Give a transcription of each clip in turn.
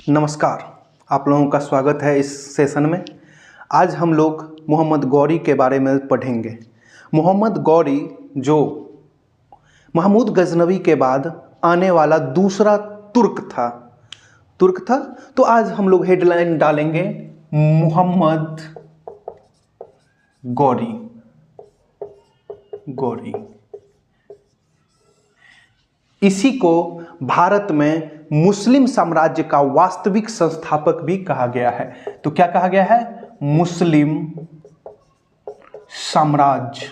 नमस्कार, आप लोगों का स्वागत है इस सेशन में। आज हम लोग मोहम्मद गौरी के बारे में पढ़ेंगे। मोहम्मद गौरी जो महमूद गजनवी के बाद आने वाला दूसरा तुर्क था। तो आज हम लोग हेडलाइन डालेंगे मोहम्मद गौरी। इसी को भारत में मुस्लिम साम्राज्य का वास्तविक संस्थापक भी कहा गया है। तो क्या कहा गया है? मुस्लिम साम्राज्य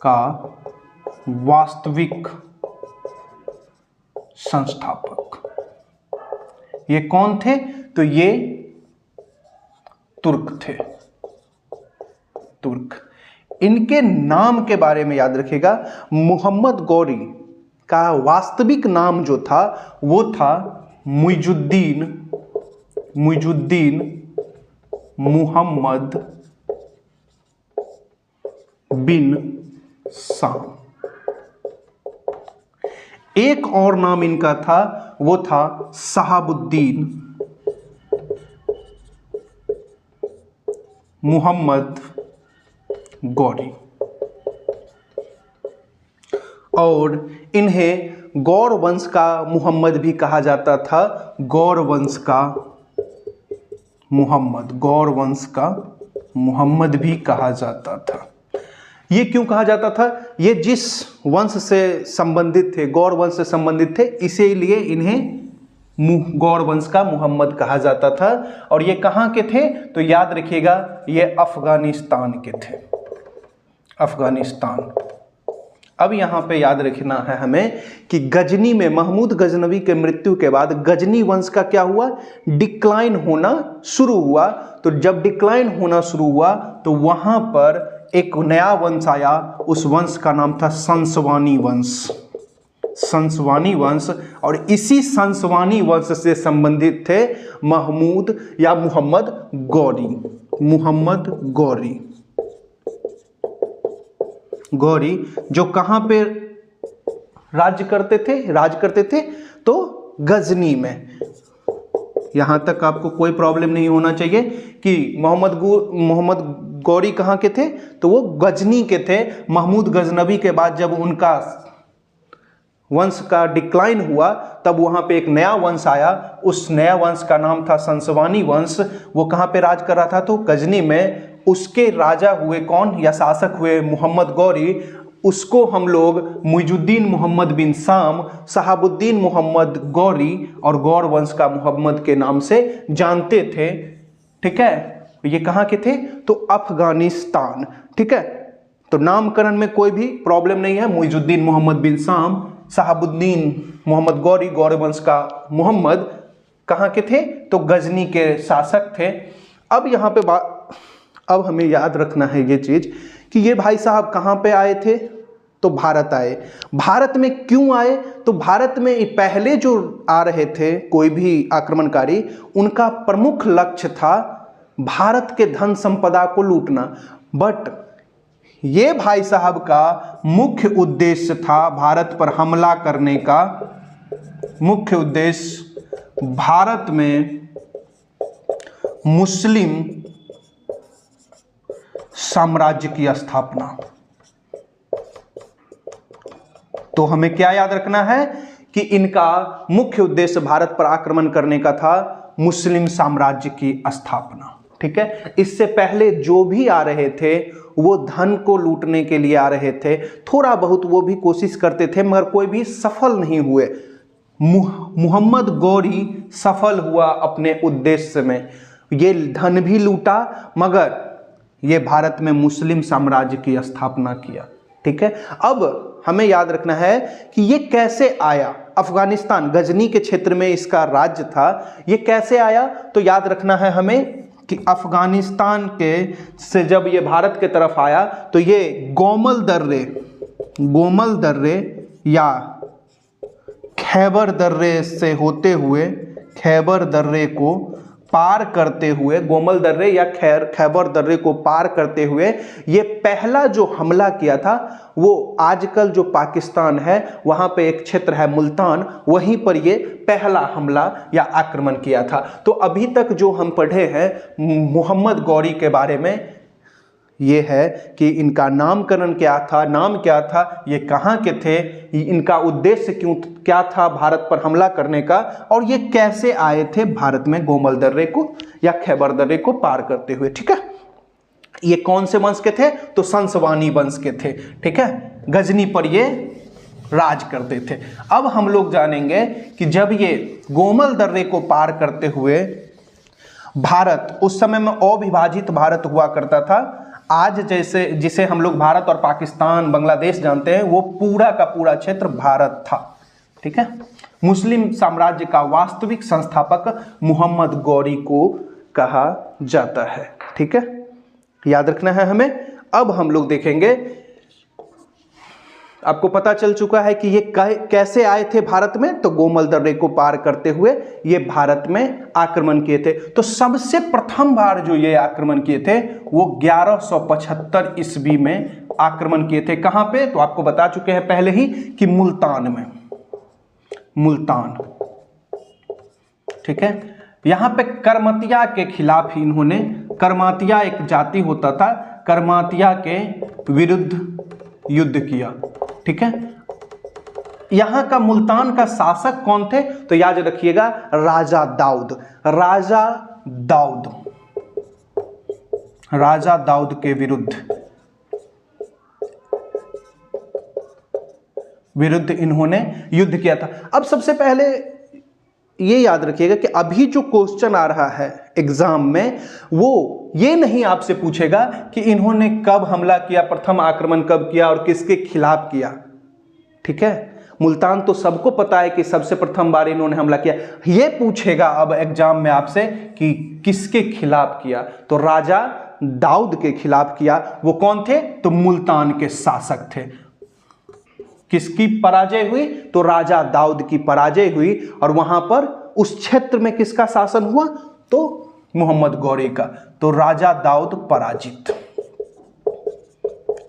का वास्तविक संस्थापक। ये कौन थे? तो ये तुर्क थे। इनके नाम के बारे में याद रखिएगा। मोहम्मद गौरी का वास्तविक नाम जो था वो था मुइजुद्दीन मुहम्मद बिन साम। एक और नाम इनका था, वो था शहाबुद्दीन मुहम्मद गौरी। और इन्हें गौर वंश का मुहम्मद भी कहा जाता था। गौर वंश का मुहम्मद भी कहा जाता था। ये क्यों कहा जाता था? ये जिस वंश से संबंधित थे, गौर वंश से संबंधित थे, इसीलिए इन्हें गौर वंश का मुहम्मद कहा जाता था। और ये कहाँ के थे? तो याद रखिएगा, ये अफगानिस्तान के थे। अफगानिस्तान। अब यहाँ पे याद रखना है हमें कि गजनी में महमूद गजनवी के मृत्यु के बाद गजनी वंश का क्या हुआ? डिक्लाइन होना शुरू हुआ। तो जब डिक्लाइन होना शुरू हुआ तो वहाँ पर एक नया वंश आया। उस वंश का नाम था संसवानी वंश। और इसी संसवानी वंश से संबंधित थे महमूद या मोहम्मद गौरी, जो कहाँ पे राज करते थे? तो गजनी में। यहाँ तक आपको कोई प्रॉब्लम नहीं होना चाहिए कि मोहम्मद गौरी कहाँ के थे? तो वो गजनी के थे। महमूद गजनवी के बाद जब उनका वंश का डिक्लाइन हुआ तब वहाँ पे एक नया वंश आया। उस नया वंश का नाम था संसवानी वंश। वो कहाँ पे राज कर रहा था? तो गजनी में। उसके राजा हुए कौन या शासक हुए? मोहम्मद गौरी। उसको हम लोग मुइजुद्दीन मुहम्मद बिन साम, शहाबुद्दीन मुहम्मद गौरी और गौर वंश का मुहम्मद के नाम से जानते थे। ठीक है, ये कहाँ के थे? तो अफगानिस्तान। ठीक है, तो नामकरण में कोई भी प्रॉब्लम नहीं है। मुइजुद्दीन मुहम्मद बिन साम, शहाबुद्दीन मुहम्मद गौरी, गौर वंश का मुहम्मद कहाँ के थे? तो गजनी के शासक थे। अब यहाँ पे अब हमें याद रखना है ये चीज कि ये भाई साहब कहाँ पे आए थे? तो भारत आए। भारत में क्यों आए? तो भारत में पहले जो आ रहे थे कोई भी आक्रमणकारी, उनका प्रमुख लक्ष्य था भारत के धन संपदा को लूटना। बट ये भाई साहब का मुख्य उद्देश्य था भारत पर हमला करने का। मुख्य उद्देश्य भारत में मुस्लिम साम्राज्य की स्थापना। तो हमें क्या याद रखना है कि इनका मुख्य उद्देश्य भारत पर आक्रमण करने का था, मुस्लिम साम्राज्य की स्थापना। ठीक है, इससे पहले जो भी आ रहे थे वो धन को लूटने के लिए आ रहे थे। थोड़ा बहुत वो भी कोशिश करते थे मगर कोई भी सफल नहीं हुए। मोहम्मद गौरी सफल हुआ अपने उद्देश्य में। ये धन भी लूटा मगर ये भारत में मुस्लिम साम्राज्य की स्थापना किया। ठीक है, अब हमें याद रखना है कि ये कैसे आया। अफगानिस्तान गजनी के क्षेत्र में इसका राज्य था। ये कैसे आया? तो याद रखना है हमें कि अफगानिस्तान के से जब ये भारत के तरफ आया तो ये गोमल दर्रे या खैबर दर्रे से होते हुए खैबर दर्रे को पार करते हुए, गोमल दर्रे या खैबर दर्रे को पार करते हुए ये पहला जो हमला किया था वो आजकल जो पाकिस्तान है वहां पे एक क्षेत्र है मुल्तान, वहीं पर ये पहला हमला या आक्रमण किया था। तो अभी तक जो हम पढ़े हैं मोहम्मद गौरी के बारे में ये है कि इनका नामकरण क्या था, नाम क्या था, ये कहाँ के थे, इनका उद्देश्य क्या था भारत पर हमला करने का, और ये कैसे आए थे भारत में गोमल दर्रे को या खैबर दर्रे को पार करते हुए। ठीक है, ये कौन से वंश के थे? तो संसवानी वंश के थे। ठीक है, गजनी पर ये राज करते थे। अब हम लोग जानेंगे कि जब ये गोमल दर्रे को पार करते हुए भारत, उस समय में अविभाजित भारत हुआ करता था। आज जैसे जिसे हम लोग भारत और पाकिस्तान, बांग्लादेश जानते हैं, वो पूरा का पूरा क्षेत्र भारत था। ठीक है, मुस्लिम साम्राज्य का वास्तविक संस्थापक मोहम्मद गौरी को कहा जाता है। ठीक है, याद रखना है हमें। अब हम लोग देखेंगे, आपको पता चल चुका है कि ये कैसे आए थे भारत में, तो गोमल दर्रे को पार करते हुए ये भारत में आक्रमण किए थे। तो सबसे प्रथम बार जो ये आक्रमण किए थे वो 1175 ईस्वी में आक्रमण किए थे। कहां पे? तो आपको बता चुके हैं पहले ही कि मुल्तान में, मुल्तान। ठीक है, यहां पे करमातिया के खिलाफ इन्होंने, करमातिया एक जाति होता था, करमातिया के विरुद्ध युद्ध किया। ठीक है, यहां का मुल्तान का शासक कौन थे? तो याद रखिएगा राजा दाऊद। राजा दाऊद, राजा दाऊद के विरुद्ध इन्होंने युद्ध किया था। अब सबसे पहले ये याद रखिएगा कि अभी जो क्वेश्चन आ रहा है एग्जाम में वो ये नहीं आपसे पूछेगा कि इन्होंने कब हमला किया, प्रथम आक्रमण कब किया और किसके खिलाफ किया। ठीक है, मुल्तान तो सबको पता है कि सबसे प्रथम बार इन्होंने हमला किया। ये पूछेगा अब एग्जाम में आपसे कि किसके खिलाफ किया, तो राजा दाऊद के खिलाफ किया। वो कौन थे? तो मुल्तान के शासक थे। किसकी पराजय हुई? तो राजा दाऊद की पराजय हुई, और वहां पर उस क्षेत्र में किसका शासन हुआ? तो मोहम्मद गौरी का। तो राजा दाऊद पराजित।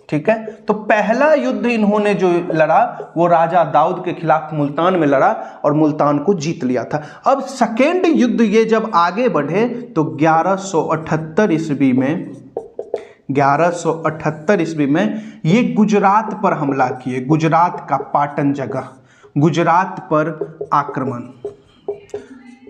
ठीक है, तो पहला युद्ध इन्होंने जो लड़ा वो राजा दाऊद के खिलाफ मुल्तान में लड़ा और मुल्तान को जीत लिया था। अब सेकेंड युद्ध ये जब आगे बढ़े तो 1178 ईस्वी में, 1178 ईस्वी में ये गुजरात पर हमला किए। गुजरात का पाटन जगह, गुजरात पर आक्रमण,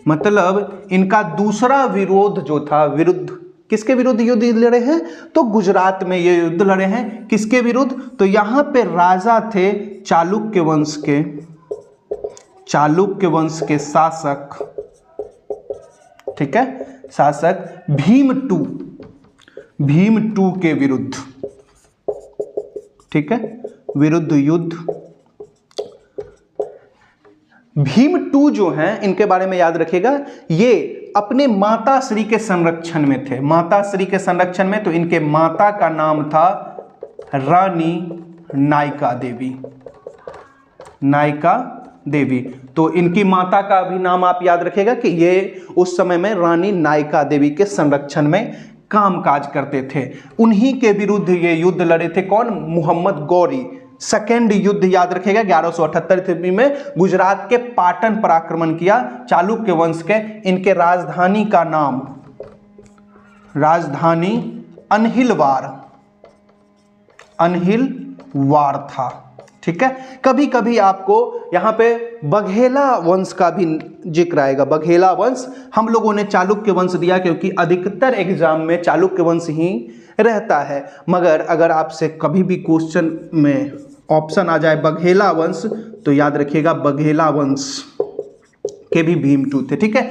मतलब इनका दूसरा विरोध जो था, विरुद्ध, किसके विरुद्ध युद्ध लड़े हैं? तो गुजरात में ये युद्ध लड़े हैं। किसके विरुद्ध? तो यहां पे राजा थे चालुक्य वंश के, चालुक्य वंश के शासक। ठीक है, शासक भीम टू के विरुद्ध। ठीक है, विरुद्ध युद्ध। भीम टू जो हैं इनके बारे में याद रखिएगा, ये अपने माता श्री के संरक्षण में थे। माता श्री के संरक्षण में, तो इनके माता का नाम था रानी नायका देवी, नायका देवी। तो इनकी माता का भी नाम आप याद रखिएगा कि ये उस समय में रानी नायका देवी के संरक्षण में कामकाज करते थे। उन्हीं के विरुद्ध ये युद्ध लड़े थे। कौन? मोहम्मद गौरी। सेकेंड युद्ध याद रखेगा 1178 ईस्वी में गुजरात के पाटन पर आक्रमण किया चालुक्य वंश के। इनके राजधानी का नाम, राजधानी अनहिलवाड़ था। ठीक है, कभी कभी आपको यहाँ पे बघेला वंश का भी जिक्र आएगा। बघेला वंश हम लोगों ने चालुक्य वंश दिया क्योंकि अधिकतर एग्जाम में चालुक्य वंश ही रहता है, मगर अगर आपसे कभी भी क्वेश्चन में ऑप्शन आ जाए बघेला वंश तो याद रखिएगा बघेला वंश के भी भीम टू थे। ठीक है,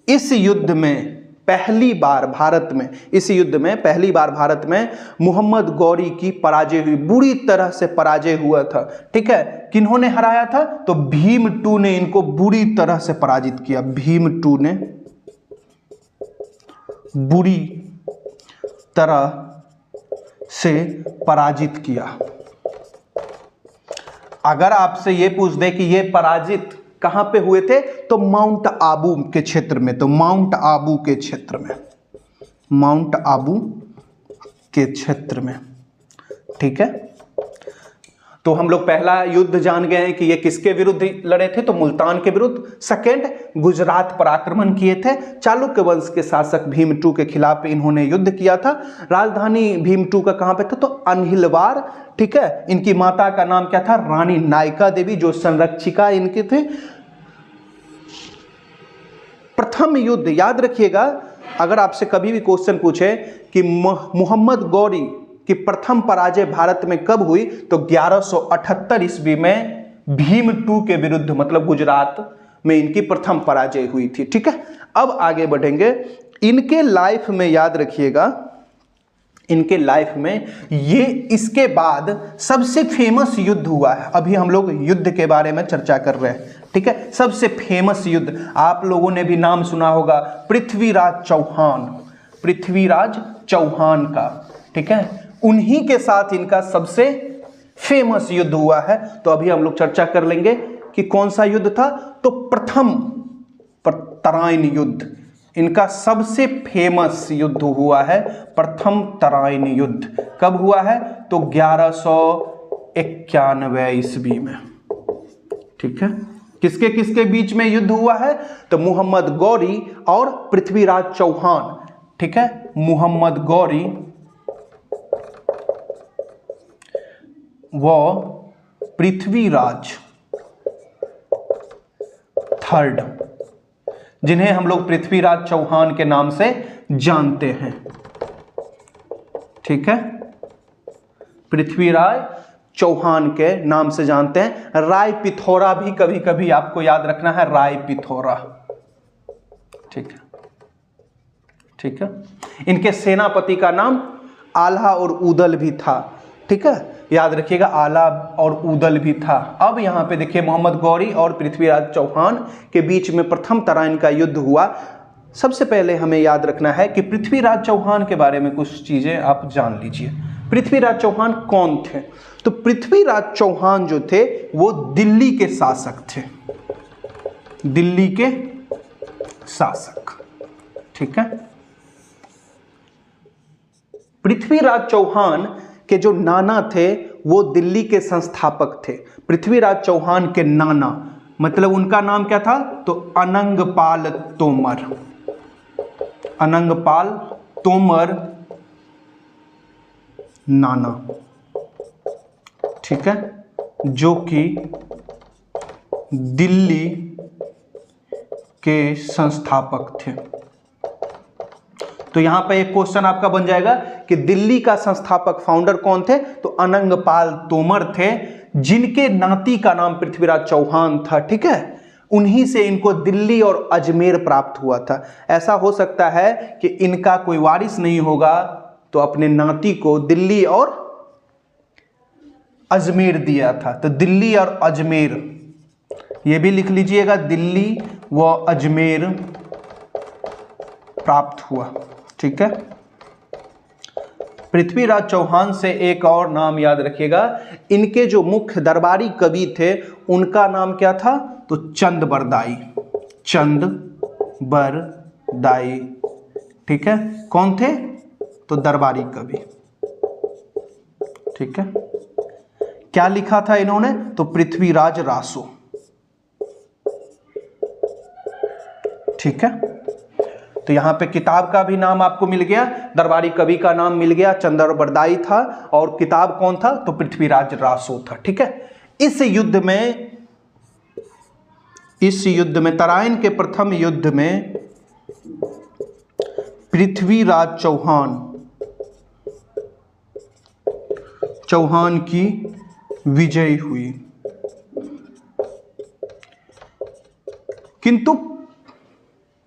इस युद्ध में पहली बार भारत में, इस युद्ध में पहली बार भारत में मोहम्मद गौरी की पराजय हुई, बुरी तरह से पराजय हुआ था। ठीक है, किन्होंने हराया था? तो भीम टू ने इनको बुरी तरह से पराजित किया। भीम टू ने बुरी तरह से पराजित किया। अगर आपसे ये पूछ दे कि ये पराजित कहां पे हुए थे? तो माउंट आबू के क्षेत्र में, तो माउंट आबू के क्षेत्र में, माउंट आबू के क्षेत्र में, ठीक है। तो हम लोग पहला युद्ध जान गए हैं कि ये किसके विरुद्ध लड़े थे? तो मुल्तान के विरुद्ध। सेकंड, गुजरात पर आक्रमण किए थे। चालुक्य वंश के शासक भीमटू के खिलाफ इन्होंने युद्ध किया था। राजधानी भीमटू का कहां पे था? तो अनहिलवार, ठीक है। इनकी माता का नाम क्या था? रानी नायका देवी, जो संरक्षिका इनके थे। प्रथम युद्ध याद रखिएगा, अगर आपसे कभी भी क्वेश्चन पूछे कि मोहम्मद गौरी कि प्रथम पराजय भारत में कब हुई? तो 1178 ईस्वी में भीमटू के विरुद्ध, मतलब गुजरात में इनकी प्रथम पराजय हुई थी, ठीक है। अब आगे बढ़ेंगे। इनके लाइफ में याद रखिएगा, इनके लाइफ में ये इसके बाद सबसे फेमस युद्ध हुआ है। अभी हम लोग युद्ध के बारे में चर्चा कर रहे हैं, ठीक है। सबसे फेमस युद्ध आप लोगों ने भी नाम सुना होगा, पृथ्वीराज चौहान, पृथ्वीराज चौहान का, ठीक है। उन्हीं के साथ इनका सबसे फेमस युद्ध हुआ है। तो अभी हम लोग चर्चा कर लेंगे कि कौन सा युद्ध था। तो प्रथम तराइन युद्ध, इनका सबसे फेमस युद्ध हुआ है प्रथम तराइन युद्ध। कब हुआ है? तो 1191 ईस्वी में, ठीक है। किसके किसके बीच में युद्ध हुआ है? तो मोहम्मद गौरी और पृथ्वीराज चौहान, ठीक है। मोहम्मद गौरी वो पृथ्वीराज थर्ड, जिन्हें हम लोग पृथ्वीराज चौहान के नाम से जानते हैं, ठीक है। पृथ्वीराज चौहान के नाम से जानते हैं। राय पिथौरा भी कभी कभी आपको याद रखना है, राय पिथौरा, ठीक है, ठीक है। इनके सेनापति का नाम आल्हा और उदल भी था, ठीक है, याद रखिएगा, आला और उदल भी था। अब यहां पे देखिए, मोहम्मद गौरी और पृथ्वीराज चौहान के बीच में प्रथम तराइन का युद्ध हुआ। सबसे पहले हमें याद रखना है कि पृथ्वीराज चौहान के बारे में कुछ चीजें आप जान लीजिए। पृथ्वीराज चौहान कौन थे? तो पृथ्वीराज चौहान जो थे वो दिल्ली के शासक थे, दिल्ली के शासक, ठीक है। पृथ्वीराज चौहान के जो नाना थे वो दिल्ली के संस्थापक थे। पृथ्वीराज चौहान के नाना, मतलब उनका नाम क्या था? तो अनंगपाल तोमर, अनंगपाल तोमर नाना, ठीक है, जो कि दिल्ली के संस्थापक थे। तो यहां पर एक क्वेश्चन आपका बन जाएगा कि दिल्ली का संस्थापक फाउंडर कौन थे? तो अनंगपाल तोमर थे, जिनके नाती का नाम पृथ्वीराज चौहान था, ठीक है। उन्हीं से इनको दिल्ली और अजमेर प्राप्त हुआ था। ऐसा हो सकता है कि इनका कोई वारिस नहीं होगा तो अपने नाती को दिल्ली और अजमेर दिया था। तो दिल्ली और अजमेर, ये भी लिख लीजिएगा, दिल्ली व अजमेर प्राप्त हुआ, ठीक है। पृथ्वीराज चौहान से एक और नाम याद रखिएगा, इनके जो मुख्य दरबारी कवि थे उनका नाम क्या था? तो चंदबरदाई, चंदबरदाई, ठीक है। कौन थे? तो दरबारी कवि, ठीक है। क्या लिखा था इन्होंने? तो पृथ्वीराज रासो, ठीक है। तो यहां पे किताब का भी नाम आपको मिल गया, दरबारी कवि का नाम मिल गया, चंदबरदाई था, और किताब कौन था? तो पृथ्वीराज रासो था, ठीक है। इस युद्ध में तराइन के प्रथम युद्ध में पृथ्वीराज चौहान की विजय हुई, किंतु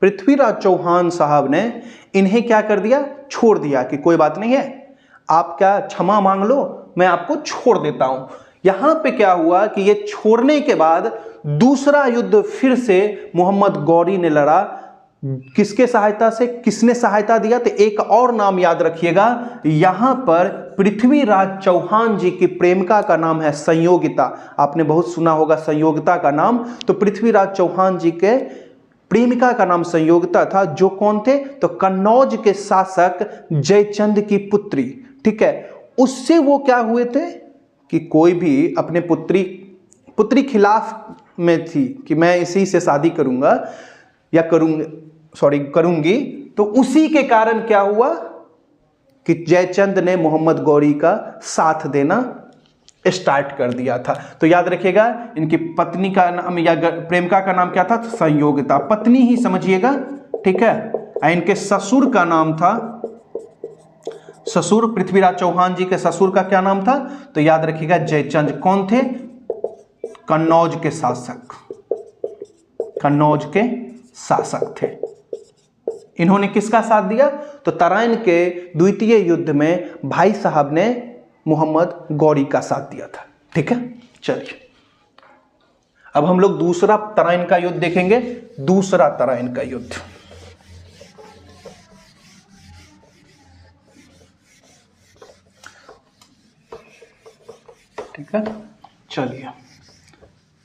पृथ्वीराज चौहान साहब ने इन्हें क्या कर दिया? छोड़ दिया कि कोई बात नहीं है, आप क्या क्षमा मांग लो, मैं आपको छोड़ देता हूं। यहां पे क्या हुआ कि ये छोड़ने के बाद दूसरा युद्ध फिर से मोहम्मद गौरी ने लड़ा। किसके सहायता से? किसने सहायता दिया? तो एक और नाम याद रखिएगा, यहां पर पृथ्वीराज चौहान जी की प्रेमिका का नाम है संयोगिता। आपने बहुत सुना होगा संयोगिता का नाम। तो पृथ्वीराज चौहान जी के प्रेमिका का नाम संयोगिता था, जो कौन थे? तो कन्नौज के शासक जयचंद की पुत्री। ठीक है, उससे वो क्या हुए थे कि कोई भी अपने पुत्री खिलाफ में थी कि मैं इसी से शादी करूंगा या करूंगी। तो उसी के कारण क्या हुआ कि जयचंद ने मोहम्मद गौरी का साथ देना स्टार्ट कर दिया था। तो याद रखिएगा, इनकी पत्नी का नाम या प्रेमिका का नाम क्या था? संयोगिता, पत्नी ही समझिएगा। ठीक है, इनके ससुर का नाम था, ससुर पृथ्वीराज चौहान जी के ससुर का क्या नाम था? तो याद रखिएगा जयचंद। कौन थे? कन्नौज के शासक, कन्नौज के शासक थे। इन्होंने किसका साथ दिया? तो तराइन के द्वितीय युद्ध में भाई साहब ने मोहम्मद गौरी का साथ दिया था। ठीक है, चलिए अब हम लोग दूसरा तराइन का युद्ध देखेंगे। दूसरा तराइन का युद्ध, ठीक है, चलिए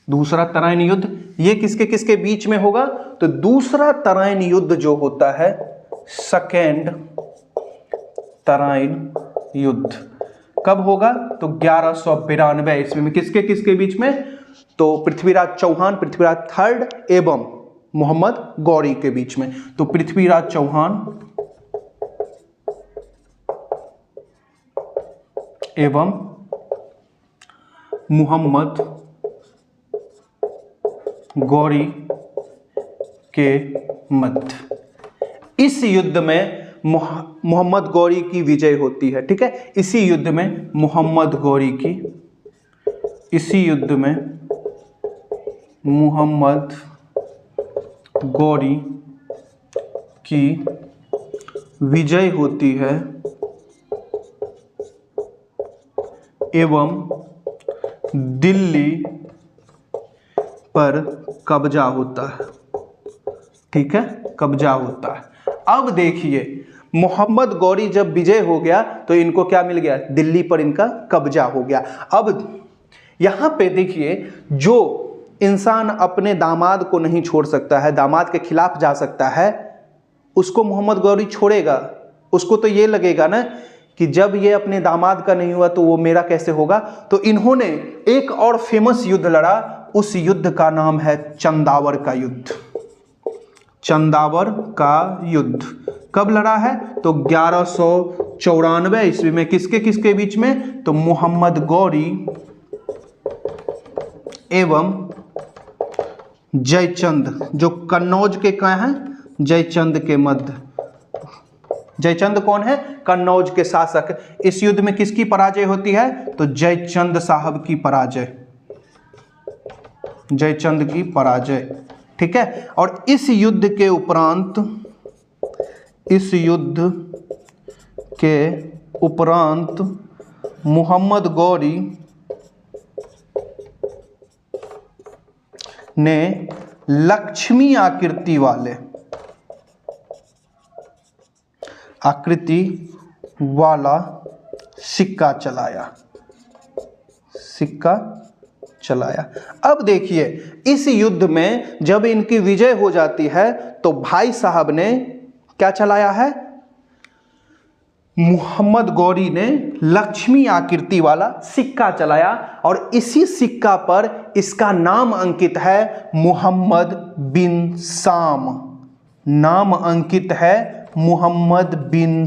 दूसरा तराइन युद्ध ये किसके किसके बीच में होगा? तो दूसरा तराइन युद्ध जो होता है सेकेंड तराइन युद्ध कब होगा? तो 1192 ईस्वी में। किसके किसके बीच में? तो पृथ्वीराज चौहान, पृथ्वीराज थर्ड एवं मोहम्मद गौरी के बीच में। तो पृथ्वीराज चौहान एवं मोहम्मद गौरी के मध्य इस युद्ध में मोहम्मद गौरी की विजय होती है। ठीक है, इसी युद्ध में मोहम्मद गौरी की, इसी युद्ध में मोहम्मद गौरी की विजय होती है एवं दिल्ली पर कब्जा होता है। ठीक है, कब्जा होता है। अब देखिए, मोहम्मद गौरी जब विजय हो गया तो इनको क्या मिल गया? दिल्ली पर इनका कब्जा हो गया। अब यहां पे देखिए, जो इंसान अपने दामाद को नहीं छोड़ सकता है, दामाद के खिलाफ जा सकता है, उसको मोहम्मद गौरी छोड़ेगा? उसको तो ये लगेगा ना कि जब ये अपने दामाद का नहीं हुआ तो वो मेरा कैसे होगा। तो इन्होंने एक और फेमस युद्ध लड़ा। उस युद्ध का नाम है चंदावर का युद्ध। चंदावर का युद्ध कब लड़ा है? तो 1194 ईस्वी में। किसके किसके बीच में? तो मोहम्मद गौरी एवं जयचंद, जो कन्नौज के क्या हैं? जयचंद के मध्य। जयचंद कौन है? कन्नौज के शासक। इस युद्ध में किसकी पराजय होती है? तो जयचंद साहब की पराजय, जयचंद की पराजय। ठीक है, और इस युद्ध के उपरांत, इस युद्ध के उपरांत मोहम्मद गौरी ने लक्ष्मी आकृति वाला सिक्का चलाया। अब देखिए, इस युद्ध में जब इनकी विजय हो जाती है तो भाई साहब ने क्या चलाया है? मोहम्मद गौरी ने लक्ष्मी आकृति वाला सिक्का चलाया और इसी सिक्का पर इसका नाम अंकित है मोहम्मद बिन साम। नाम अंकित है मोहम्मद बिन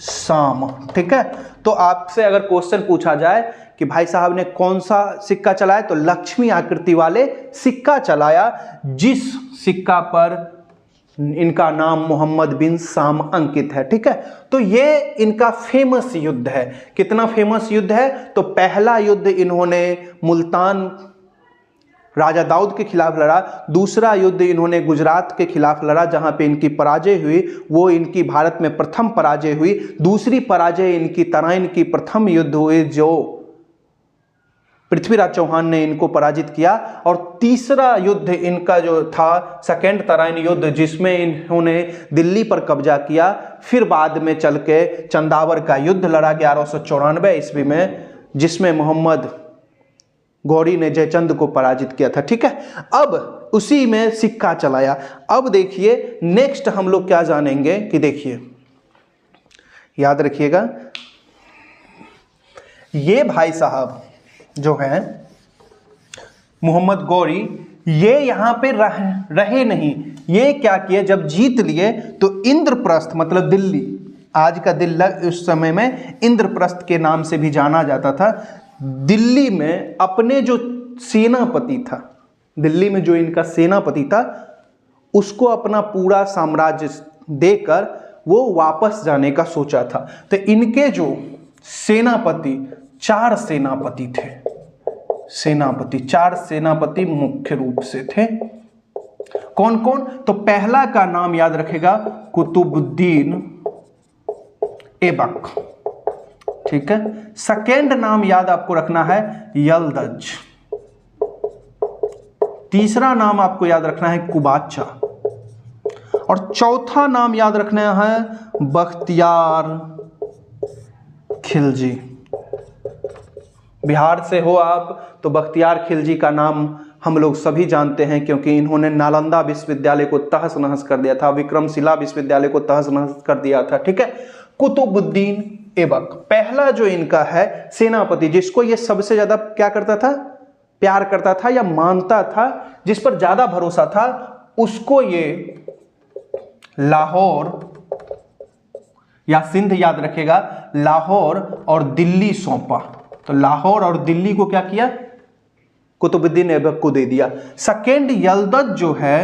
साम। ठीक है, तो आपसे अगर क्वेश्चन पूछा जाए कि भाई साहब ने कौन सा सिक्का चलाया, तो लक्ष्मी आकृति वाले सिक्का चलाया, जिस सिक्का पर इनका नाम मोहम्मद बिन साम अंकित है। ठीक है, तो ये इनका फेमस युद्ध है। कितना फेमस युद्ध है? तो पहला युद्ध इन्होंने मुल्तान राजा दाऊद के खिलाफ लड़ा। दूसरा युद्ध इन्होंने गुजरात के खिलाफ लड़ा, जहां पे इनकी पराजय हुई। वो इनकी भारत में प्रथम पराजय हुई। दूसरी पराजय इनकी तराइन की प्रथम युद्ध हुई, जो पृथ्वीराज चौहान ने इनको पराजित किया। और तीसरा युद्ध इनका जो था सेकेंड तराइन युद्ध, जिसमें इन्होंने दिल्ली पर कब्जा किया। फिर बाद में चल के चंदावर का युद्ध लड़ा 1194 ईस्वी में, जिसमें मोहम्मद गौरी ने जयचंद को पराजित किया था। ठीक है, अब उसी में सिक्का चलाया। अब देखिए नेक्स्ट हम लोग क्या जानेंगे कि देखिए, याद रखिएगा, ये भाई साहब जो है मोहम्मद गौरी, ये यहां पे रहे नहीं। ये क्या किए, जब जीत लिए तो इंद्रप्रस्थ मतलब दिल्ली, आज का दिल्ली उस समय में इंद्रप्रस्थ के नाम से भी जाना जाता था, दिल्ली में अपने जो सेनापति था, दिल्ली में जो इनका सेनापति था, उसको अपना पूरा साम्राज्य देकर वो वापस जाने का सोचा था। तो इनके जो सेनापति, 4 सेनापति थे, सेनापति 4 सेनापति मुख्य रूप से थे। कौन कौन, तो पहला का नाम याद रखेगा कुतुबुद्दीन ऐबक। ठीक है, सेकेंड नाम याद आपको रखना है यल्दज, तीसरा नाम आपको याद रखना है कुबाचा, और चौथा नाम याद रखना है बख्तियार खिलजी। बिहार से हो आप तो बख्तियार खिलजी का नाम हम लोग सभी जानते हैं, क्योंकि इन्होंने नालंदा विश्वविद्यालय को तहस नहस कर दिया था, विक्रमशिला विश्वविद्यालय को तहस नहस कर दिया था। ठीक है, कुतुबुद्दीन ऐबक पहला जो इनका है सेनापति, जिसको ये सबसे ज्यादा क्या करता था, प्यार करता था या मानता था, जिस पर ज्यादा भरोसा था, उसको ये लाहौर या सिंध याद रखेगा, लाहौर और दिल्ली सौंपा। तो लाहौर और दिल्ली को क्या किया, कुतुबुद्दीन ऐबक को दे दिया। सेकेंड यल्दज जो है,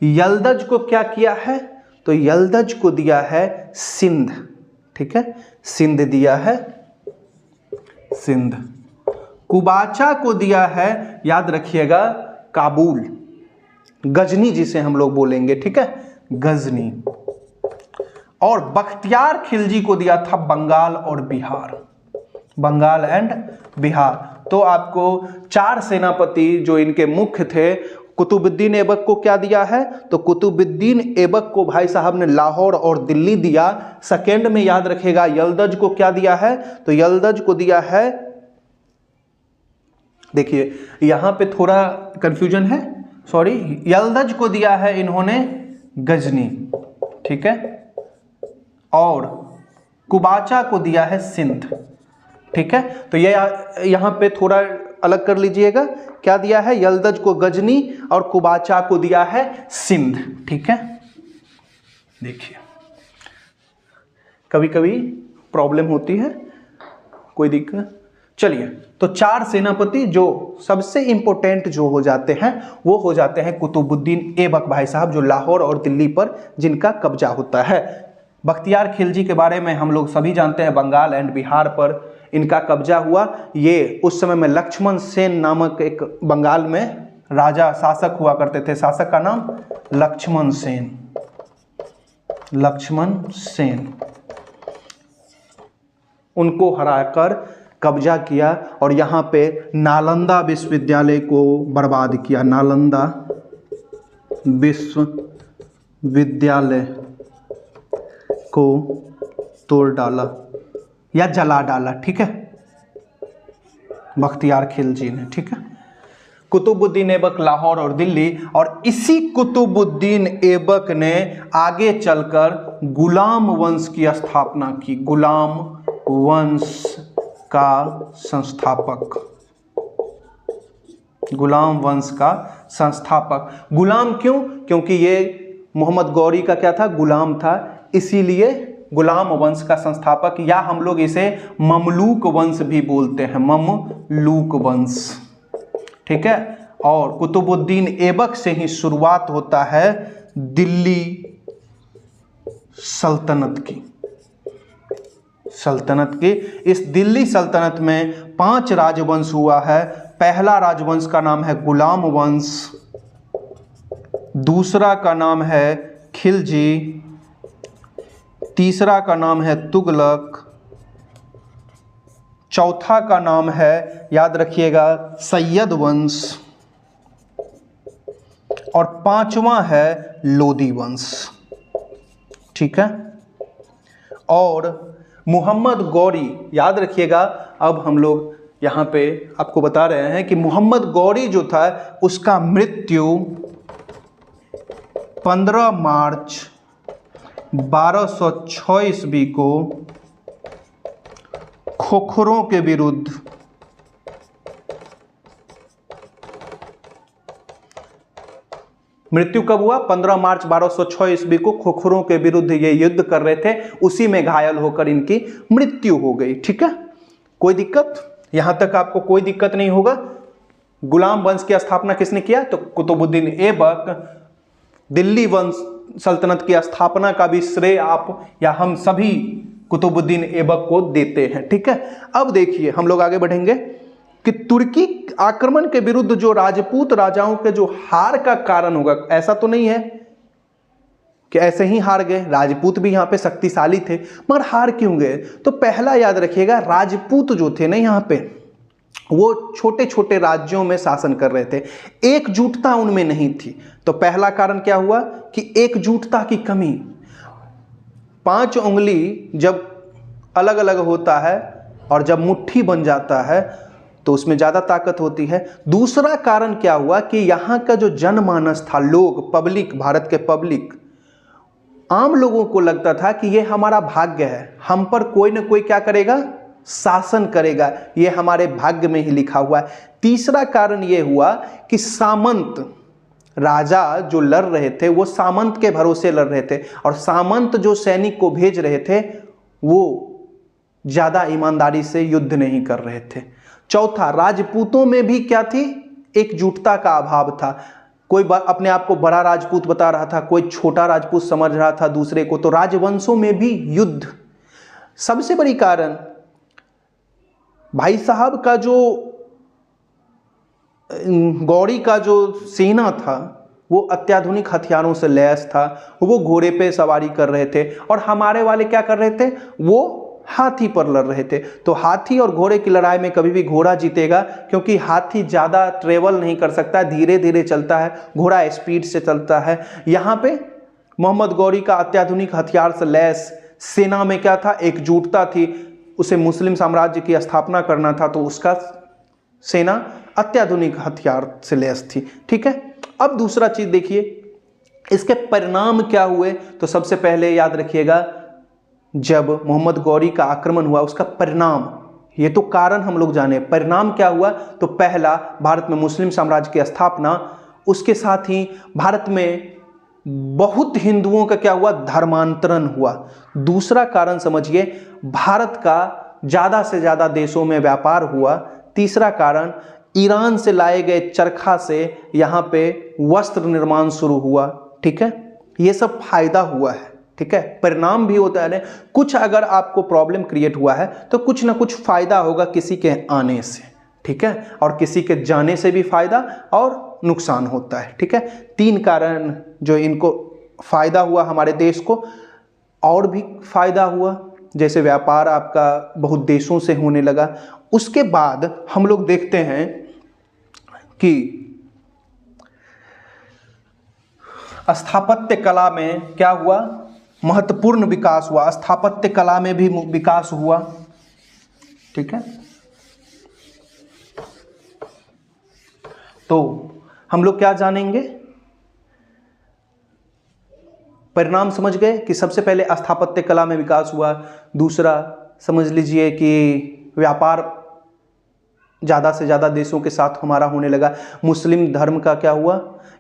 यल्दज को क्या किया है, तो यल्दज को दिया है सिंध। ठीक है, सिंध दिया है, सिंध। कुबाचा को दिया है, याद रखिएगा, काबुल, गजनी जिसे हम लोग बोलेंगे। ठीक है, गजनी। और बख्तियार खिलजी को दिया था बंगाल और बिहार, बंगाल एंड बिहार। तो आपको 4 सेनापति जो इनके मुख्य थे, कुतुबुद्दीन ऐबक को क्या दिया है, तो कुतुबुद्दीन ऐबक को भाई साहब ने लाहौर और दिल्ली दिया। सेकेंड में याद रखेगा यल्दज को क्या दिया है, तो यल्दज को दिया है, देखिए यहां पे थोड़ा कंफ्यूजन है, सॉरी, यल्दज को दिया है इन्होंने गजनी। ठीक है, और कुबाचा को दिया है सिंध। ठीक है, तो ये यहां पे थोड़ा अलग कर लीजिएगा, क्या दिया है, यल्दज को गजनी और कुबाचा को दिया है सिंध। ठीक है, देखिए कभी कभी प्रॉब्लम होती है, कोई दिक्कत। चलिए, तो 4 सेनापति जो सबसे इंपॉर्टेंट जो हो जाते हैं, वो हो जाते हैं कुतुबुद्दीन ऐबक भाई साहब, जो लाहौर और दिल्ली पर जिनका कब्जा होता है। बख्तियार खिलजी के बारे में हम लोग सभी जानते हैं, बंगाल एंड बिहार पर इनका कब्जा हुआ। ये उस समय में लक्ष्मण सेन नामक एक बंगाल में राजा शासक हुआ करते थे, शासक का नाम लक्ष्मण सेन, लक्ष्मण सेन। उनको हराकर कब्जा किया और यहाँ पे नालंदा विश्वविद्यालय को बर्बाद किया, नालंदा विश्वविद्यालय को तोड़ डाला या जला डाला। ठीक है, बख्तियार खिलजी ने। ठीक है, कुतुबुद्दीन ऐबक लाहौर और दिल्ली, और इसी कुतुबुद्दीन ऐबक ने आगे चलकर गुलाम वंश की स्थापना की, गुलाम वंश का संस्थापक, गुलाम वंश का संस्थापक। गुलाम क्यों, क्योंकि ये मोहम्मद गौरी का क्या था, गुलाम था, इसीलिए गुलाम वंश का संस्थापक, या हम लोग इसे ममलूक वंश भी बोलते हैं, ममलूक वंश। ठीक है, और कुतुबुद्दीन ऐबक से ही शुरुआत होता है दिल्ली सल्तनत की, सल्तनत की। इस दिल्ली सल्तनत में 5 राजवंश हुआ है। पहला राजवंश का नाम है गुलाम वंश, दूसरा का नाम है खिलजी, तीसरा का नाम है तुगलक, चौथा का नाम है, याद रखिएगा, सैयद वंश, और पांचवा है लोदी वंश। ठीक है। और मोहम्मद गौरी, याद रखिएगा, अब हम लोग यहाँ पे आपको बता रहे हैं कि मोहम्मद गौरी जो था उसका मृत्यु 15 मार्च 1206 ईस्वी को खोखरों के विरुद्ध मृत्यु कब हुआ? 15 मार्च 1206 ईस्वी को खोखरों के विरुद्ध ये युद्ध कर रहे थे, उसी में घायल होकर इनकी मृत्यु हो गई। ठीक है, कोई दिक्कत? यहां तक आपको कोई दिक्कत नहीं होगा। गुलाम वंश की स्थापना किसने किया? तो कुतुबुद्दीन ऐबक। दिल्ली वंश सल्तनत की स्थापना का भी श्रेय आप या हम सभी कुतुबुद्दीन ऐबक को देते हैं। ठीक है, अब देखिए हम लोग आगे बढ़ेंगे कि तुर्की आक्रमण के विरुद्ध जो राजपूत राजाओं के जो हार का कारण होगा, ऐसा तो नहीं है कि ऐसे ही हार गए, राजपूत भी यहाँ पे शक्तिशाली थे, मगर हार क्यों गए? तो पहला याद रखिएगा, राजपूत जो थे ना यहाँ पे, वो छोटे छोटे राज्यों में शासन कर रहे थे, एकजुटता उनमें नहीं थी। तो पहला कारण क्या हुआ कि एकजुटता की कमी। 5 उंगली जब अलग अलग होता है और जब मुट्ठी बन जाता है तो उसमें ज़्यादा ताकत होती है। दूसरा कारण क्या हुआ कि यहाँ का जो जनमानस था, लोग, पब्लिक, भारत के पब्लिक, आम लोगों को लगता था कि ये हमारा भाग्य है, हम पर कोई ना कोई क्या करेगा? शासन करेगा, ये हमारे भाग्य में ही लिखा हुआ है। तीसरा कारण ये हुआ कि सामंत राजा जो लड़ रहे थे वो सामंत के भरोसे लड़ रहे थे, और सामंत जो सैनिक को भेज रहे थे वो ज़्यादा ईमानदारी से युद्ध नहीं कर रहे थे। चौथा, राजपूतों में भी क्या थी? एकजुटता का अभाव था। कोई अपने आप को बड़ा राजपूत बता रहा था, कोई छोटा राजपूत समझ रहा था दूसरे को। तो राजवंशों में भी युद्ध। सबसे बड़ी कारण, भाई साहब का जो गौरी का जो सेना था वो अत्याधुनिक हथियारों से लैस था, वो घोड़े पे सवारी कर रहे थे, और हमारे वाले क्या कर रहे थे? वो हाथी पर लड़ रहे थे। तो हाथी और घोड़े की लड़ाई में कभी भी घोड़ा जीतेगा, क्योंकि हाथी ज़्यादा ट्रेवल नहीं कर सकता, धीरे धीरे चलता है, घोड़ा स्पीड से चलता है। यहाँ पे मोहम्मद गौरी का अत्याधुनिक हथियार से लैस सेना में क्या था? एकजुटता थी। उसे मुस्लिम साम्राज्य की स्थापना करना था, तो उसका सेना अत्याधुनिक हथियार से लैस थी। ठीक है, अब दूसरा चीज देखिए, इसके परिणाम क्या हुए? तो सबसे पहले याद रखिएगा, जब मोहम्मद गौरी का आक्रमण हुआ उसका परिणाम, ये तो कारण हम लोग जाने, परिणाम क्या हुआ? तो पहला, भारत में मुस्लिम साम्राज्य की स्थापना, उसके साथ ही भारत में बहुत हिंदुओं का क्या हुआ? धर्मांतरण हुआ। दूसरा कारण समझिए, भारत का ज़्यादा से ज़्यादा देशों में व्यापार हुआ। तीसरा कारण, ईरान से लाए गए चरखा से यहाँ पे वस्त्र निर्माण शुरू हुआ। ठीक है, ये सब फायदा हुआ है। ठीक है, परिणाम भी होता है। कुछ अगर आपको प्रॉब्लम क्रिएट हुआ है तो कुछ ना कुछ फायदा होगा किसी के आने से। ठीक है, और किसी के जाने से भी फायदा और नुकसान होता है। ठीक है, 3 कारण जो इनको फायदा हुआ हमारे देश को, और भी फायदा हुआ, जैसे व्यापार आपका बहुत देशों से होने लगा। उसके बाद हम लोग देखते हैं कि स्थापत्य कला में क्या हुआ? महत्वपूर्ण विकास हुआ। स्थापत्य कला में भी विकास हुआ। ठीक है, तो हम लोग क्या जानेंगे? परिणाम समझ गए कि सबसे पहले स्थापत्य कला में विकास हुआ। दूसरा समझ लीजिए कि व्यापार ज़्यादा से ज़्यादा देशों के साथ हमारा होने लगा। मुस्लिम धर्म का क्या हुआ?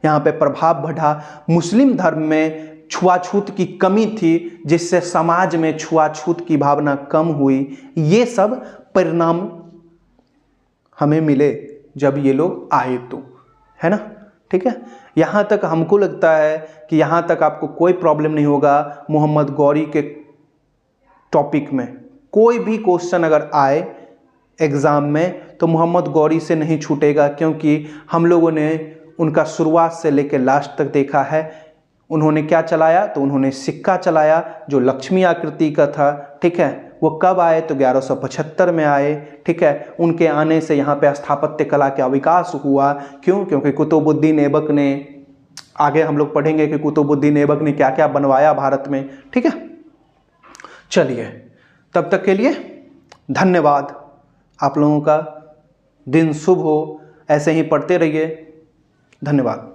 यहाँ पे प्रभाव बढ़ा। मुस्लिम धर्म में छुआछूत की कमी थी, जिससे समाज में छुआछूत की भावना कम हुई। ये सब परिणाम हमें मिले जब ये लोग आए, तो है ना। ठीक है, यहाँ तक हमको लगता है कि यहाँ तक आपको कोई प्रॉब्लम नहीं होगा। मोहम्मद गौरी के टॉपिक में कोई भी क्वेश्चन अगर आए एग्ज़ाम में तो मोहम्मद गौरी से नहीं छूटेगा, क्योंकि हम लोगों ने उनका शुरुआत से लेकर लास्ट तक देखा है। उन्होंने क्या चलाया, तो उन्होंने सिक्का चलाया जो लक्ष्मी आकृति का था, ठीक है। वो कब आए, तो 1175 में आए, ठीक है। उनके आने से यहाँ पे स्थापत्य कला का विकास हुआ। क्यों? क्योंकि कुतुबुद्दीन ऐबक ने, आगे हम लोग पढ़ेंगे कि कुतुबुद्दीन ऐबक ने क्या क्या बनवाया भारत में, ठीक है। चलिए, तब तक के लिए धन्यवाद। आप लोगों का दिन शुभ हो, ऐसे ही पढ़ते रहिए। धन्यवाद।